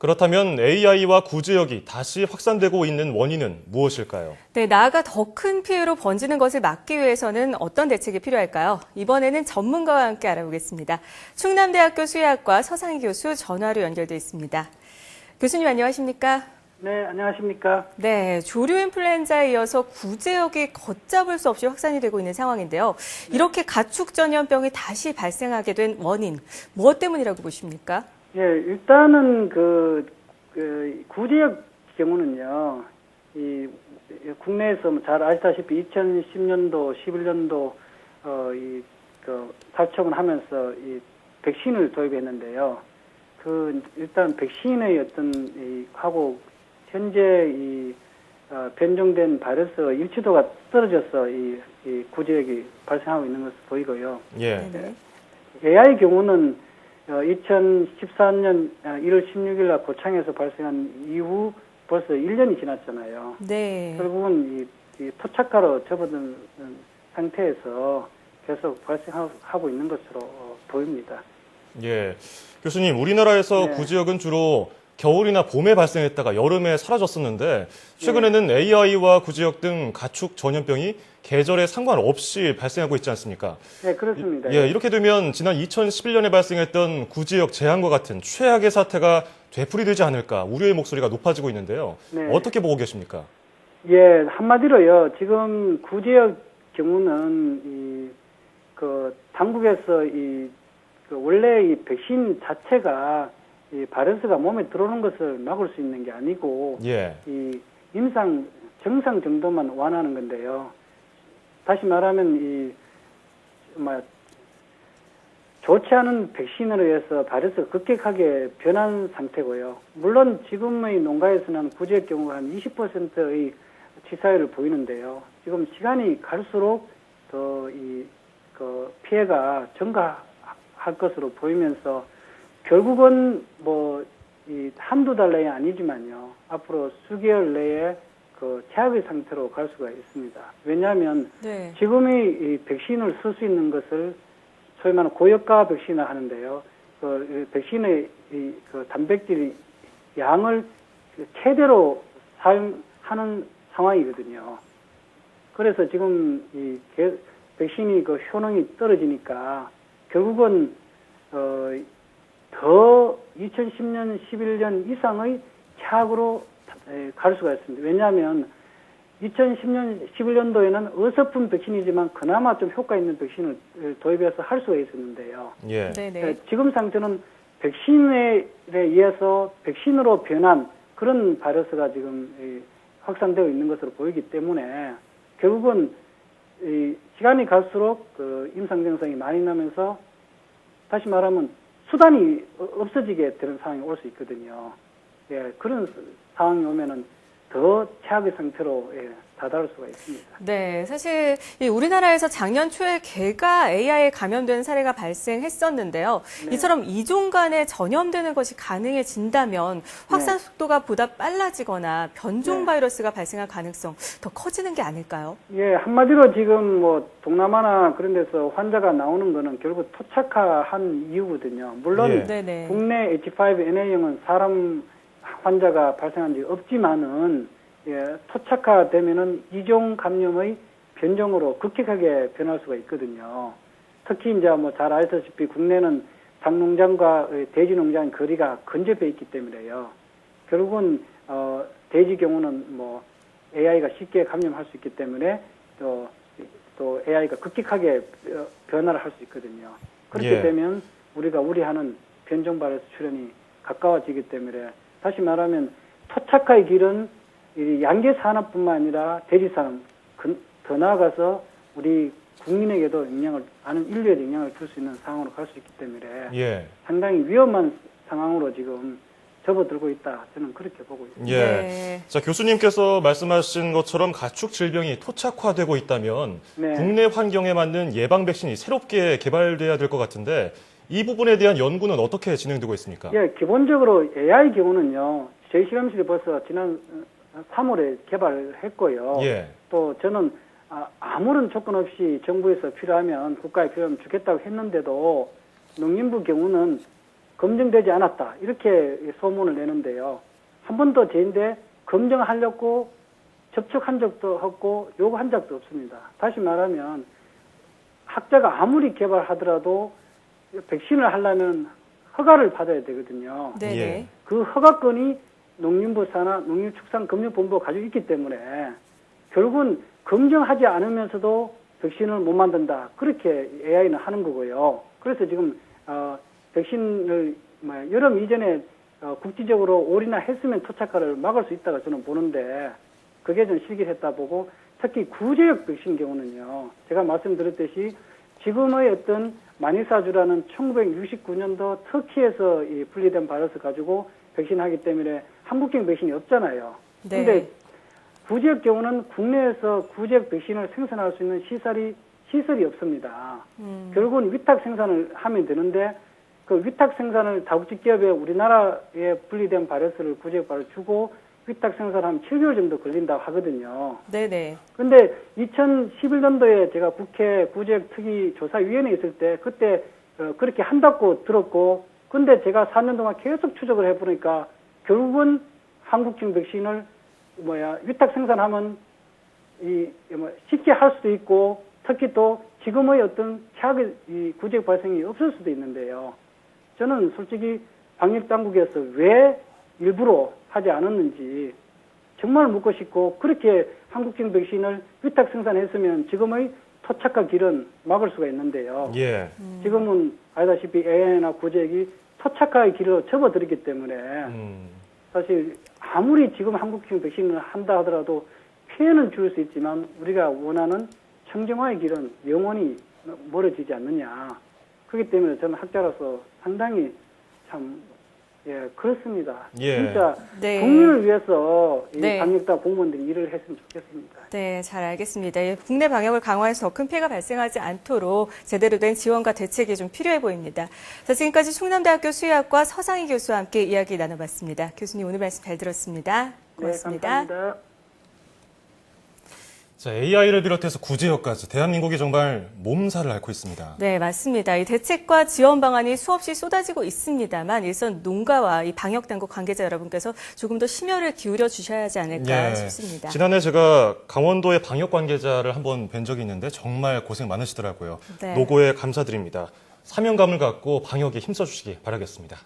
그렇다면 AI와 구제역이 다시 확산되고 있는 원인은 무엇일까요? 네, 나아가 더 큰 피해로 번지는 것을 막기 위해서는 어떤 대책이 필요할까요? 이번에는 전문가와 함께 알아보겠습니다. 충남대학교 수의학과 서상희 교수 전화로 연결돼 있습니다. 교수님 안녕하십니까? 네, 안녕하십니까? 네, 조류 인플루엔자에 이어서 구제역이 걷잡을 수 없이 확산이 되고 있는 상황인데요. 이렇게 가축 전염병이 다시 발생하게 된 원인, 무엇 때문이라고 보십니까? 예, 일단은 구제역 경우는요, 국내에서 잘 아시다시피 2010년도, 11년도, 살처분 하면서 백신을 도입했는데요. 일단 백신의 하고, 현재 변종된 바이러스 일치도가 떨어져서 이 구제역이 발생하고 있는 것으로 보이고요. 예. 네네. AI 경우는 2014년 1월 16일 날 고창에서 발생한 이후 벌써 1년이 지났잖아요. 네. 결국은 이 토착화로 접어든 상태에서 계속 발생하고 있는 것으로 보입니다. 예. 교수님, 우리나라에서 네. 구제역은 주로 겨울이나 봄에 발생했다가 여름에 사라졌었는데 최근에는 AI와 구제역 등 가축 전염병이 계절에 상관없이 발생하고 있지 않습니까? 네, 그렇습니다. 예, 이렇게 되면 지난 2011년에 발생했던 구제역 재앙과 같은 최악의 사태가 되풀이되지 않을까 우려의 목소리가 높아지고 있는데요. 네. 어떻게 보고 계십니까? 예, 한마디로요. 지금 구제역 경우는 당국에서 원래 이 백신 자체가 이 바이러스가 몸에 들어오는 것을 막을 수 있는 게 아니고, 예. 이 정상 정도만 완화하는 건데요. 다시 말하면 좋지 않은 백신으로 해서 바이러스가 급격하게 변한 상태고요. 물론 지금의 농가에서는 구제역 경우가 한 20%의 치사율을 보이는데요. 지금 시간이 갈수록 더 피해가 증가할 것으로 보이면서 결국은 한두 달 내에 아니지만요. 앞으로 수개월 내에 최악의 상태로 갈 수가 있습니다. 왜냐하면 네. 지금의 이 백신을 쓸 수 있는 것을 소위 말하는 고효과 백신을 하는데요. 백신의 단백질 양을 최대로 사용하는 상황이거든요. 그래서 지금 백신이 효능이 떨어지니까 결국은 더 2010년, 11년 이상의 최악으로 갈 수가 있습니다. 왜냐하면 2010년, 11년도에는 어설픈 백신이지만 그나마 좀 효과 있는 백신을 도입해서 할 수가 있었는데요. 예. 네네. 지금 상태는 백신에 의해서 백신으로 변한 그런 바이러스가 지금 확산되어 있는 것으로 보이기 때문에 결국은 시간이 갈수록 임상 증상이 많이 나면서 다시 말하면 수단이 없어지게 되는 상황이 올 수 있거든요. 예, 그런 상황이 오면은 더 최악의 상태로 다다를 수가 있습니다. 네, 사실 우리나라에서 작년 초에 개가 AI에 감염된 사례가 발생했었는데요. 네. 이처럼 이종 간에 전염되는 것이 가능해진다면 확산 속도가 보다 빨라지거나 변종 네. 바이러스가 발생할 가능성 더 커지는 게 아닐까요? 예, 한마디로 지금 동남아나 그런 데서 환자가 나오는 거는 결국 토착화한 이유거든요. 물론 예. 네네. 국내 H5N1형은 사람 환자가 발생한 적이 없지만은 토착화되면은 이종 감염의 변종으로 급격하게 변할 수가 있거든요. 특히 이제 잘 아시다시피 국내는 닭농장과 돼지농장 거리가 근접해 있기 때문에요. 결국은 돼지 경우는 AI가 쉽게 감염할 수 있기 때문에 또 AI가 급격하게 변화를 할 수 있거든요. 그렇게 예. 되면 우리가 우려하는 변종 바이러스 출현이 가까워지기 때문에 다시 말하면 토착화의 길은 양계 산업뿐만 아니라 돼지 산업 더 나아가서 우리 국민에게도 인류에도 영향을 줄 수 있는 상황으로 갈 수 있기 때문에 예. 상당히 위험한 상황으로 지금 접어들고 있다. 저는 그렇게 보고 있습니다. 예. 네. 자, 교수님께서 말씀하신 것처럼 가축 질병이 토착화되고 있다면 네. 국내 환경에 맞는 예방 백신이 새롭게 개발돼야 될 것 같은데 이 부분에 대한 연구는 어떻게 진행되고 있습니까? 예, 기본적으로 AI 경우는요. 저희 실험실이 벌써 지난 3월에 개발을 했고요. 예. 또 저는 아무런 조건 없이 정부에서 필요하면 국가에 필요하면 주겠다고 했는데도 농림부 경우는 검증되지 않았다. 이렇게 소문을 내는데요. 한 번도 제인데 검증하려고 접촉한 적도 없고 요구한 적도 없습니다. 다시 말하면 학자가 아무리 개발하더라도 백신을 하려면 허가를 받아야 되거든요. 네네. 예. 그 허가권이 농림부 산하 농림축산검증본부가 가지고 있기 때문에 결국은 검증하지 않으면서도 백신을 못 만든다. 그렇게 AI는 하는 거고요. 그래서 지금 백신을 여름 이전에 국지적으로 올인화 했으면 토착화를 막을 수 있다고 저는 보는데 그게 좀 실기했다 보고 특히 구제역 백신 경우는요. 제가 말씀드렸듯이 지금의 어떤 마니사주라는 1969년도 터키에서 이 분리된 바이러스 가지고 백신하기 때문에 한국형 백신이 없잖아요. 네. 근데 구제역 경우는 국내에서 구제역 백신을 생산할 수 있는 시설이 없습니다. 결국은 위탁 생산을 하면 되는데 그 위탁 생산을 다국적 기업에 우리나라에 분리된 바이러스를 구제역 바이러스 주고 위탁 생산하면 7개월 정도 걸린다고 하거든요. 네네. 근데 2011년도에 제가 국회 구제역 특위 조사위원회에 있을 때 그때 그렇게 한다고 들었고 근데 제가 4년 동안 계속 추적을 해보니까 결국은 한국형 백신을 위탁 생산하면 쉽게 할 수도 있고 특히 또 지금의 어떤 최악의 이 구제역 발생이 없을 수도 있는데요. 저는 솔직히 방역 당국에서 왜 일부러 하지 않았는지 정말 묻고 싶고 그렇게 한국형 백신을 위탁 생산했으면 지금의 토착화 길은 막을 수가 있는데요. 예. 지금은 알다시피 AI나 구제역이 토착화의 길을 접어들었기 때문에 사실 아무리 지금 한국형 백신을 한다 하더라도 피해는 줄 수 있지만 우리가 원하는 청정화의 길은 영원히 멀어지지 않느냐. 그렇기 때문에 저는 학자로서 상당히 참 그렇습니다. 예. 진짜 네. 국민을 위해서 이 네. 방역당 공무원들이 일을 했으면 좋겠습니다. 네, 잘 알겠습니다. 예, 국내 방역을 강화해서 더 큰 피해가 발생하지 않도록 제대로 된 지원과 대책이 좀 필요해 보입니다. 자, 지금까지 충남대학교 수의학과 서상희 교수와 함께 이야기 나눠봤습니다. 교수님 오늘 말씀 잘 들었습니다. 고맙습니다. 네, 감사합니다. 자, AI를 비롯해서 구제역까지 대한민국이 정말 몸살을 앓고 있습니다. 네, 맞습니다. 이 대책과 지원 방안이 수없이 쏟아지고 있습니다만 일선 농가와 이 방역 당국 관계자 여러분께서 조금 더 심혈을 기울여 주셔야 하지 않을까 싶습니다. 지난해 제가 강원도의 방역 관계자를 한번 뵌 적이 있는데 정말 고생 많으시더라고요. 네. 노고에 감사드립니다. 사명감을 갖고 방역에 힘써주시기 바라겠습니다.